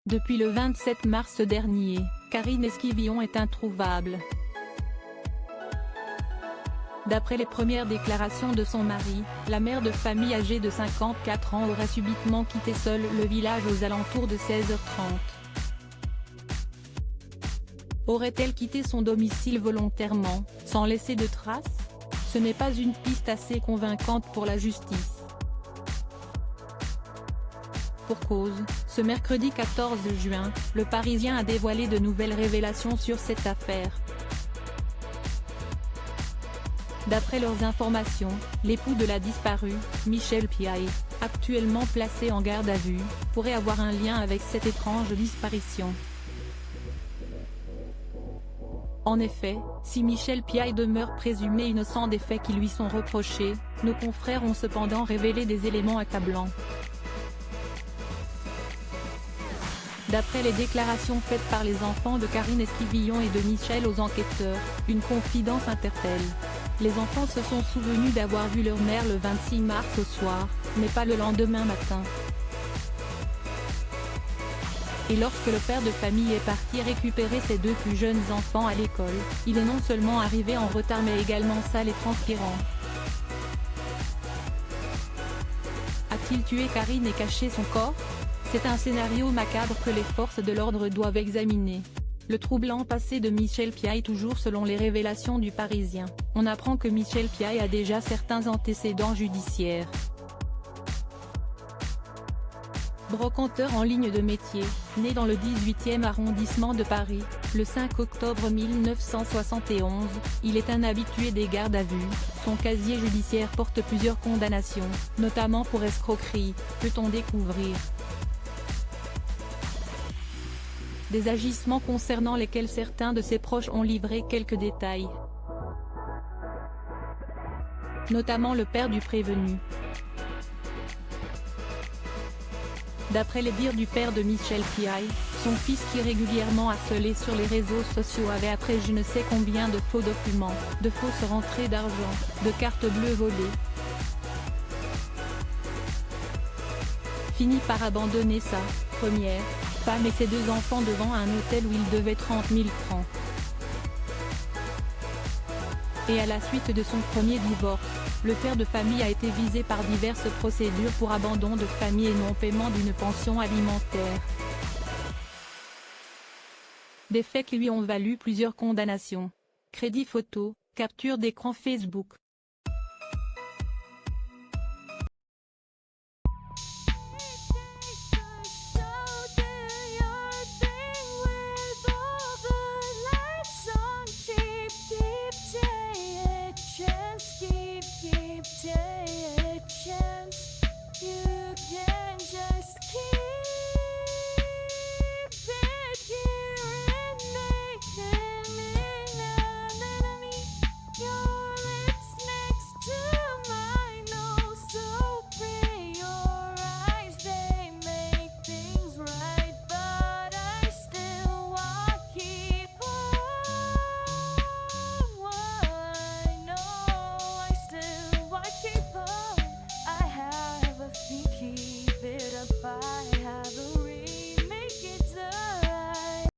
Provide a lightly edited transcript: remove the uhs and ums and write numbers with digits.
Depuis le 27 mars dernier, Karine Esquivillon est introuvable. D'après les premières déclarations de son mari, la mère de famille âgée de 54 ans aurait subitement quitté seule le village aux alentours de 16h30. Aurait-elle quitté son domicile volontairement, sans laisser de traces? Ce n'est pas une piste assez convaincante pour la justice. Pour cause, ce mercredi 14 juin, le Parisien a dévoilé de nouvelles révélations sur cette affaire. D'après leurs informations, l'époux de la disparue, Michel Piaille, actuellement placé en garde à vue, pourrait avoir un lien avec cette étrange disparition. En effet, si Michel Piaille demeure présumé innocent des faits qui lui sont reprochés, nos confrères ont cependant révélé des éléments accablants. D'après les déclarations faites par les enfants de Karine Esquivillon et de Michel aux enquêteurs, une confidence interpelle. Les enfants se sont souvenus d'avoir vu leur mère le 26 mars au soir, mais pas le lendemain matin. Et lorsque le père de famille est parti récupérer ses deux plus jeunes enfants à l'école, il est non seulement arrivé en retard mais également sale et transpirant. A-t-il tué Karine et caché son corps? C'est un scénario macabre que les forces de l'ordre doivent examiner. Le troublant passé de Michel Piaille. Toujours selon les révélations du Parisien, on apprend que Michel Piaille a déjà certains antécédents judiciaires. Brocanteur en ligne de métier, né dans le 18e arrondissement de Paris, le 5 octobre 1971, il est un habitué des gardes à vue. Son casier judiciaire porte plusieurs condamnations, notamment pour escroquerie, peut-on découvrir. Des agissements concernant lesquels certains de ses proches ont livré quelques détails. Notamment le père du prévenu. D'après les dires du père de Michel Piaille, son fils qui régulièrement harcelait sur les réseaux sociaux avait après je ne sais combien de faux documents, de fausses rentrées d'argent, de cartes bleues volées, fini par abandonner sa première femme et ses deux enfants devant un hôtel où il devait 30 000 francs. Et à la suite de son premier divorce, le père de famille a été visé par diverses procédures pour abandon de famille et non-paiement d'une pension alimentaire. Des faits qui lui ont valu plusieurs condamnations. Crédit photo, capture d'écran Facebook.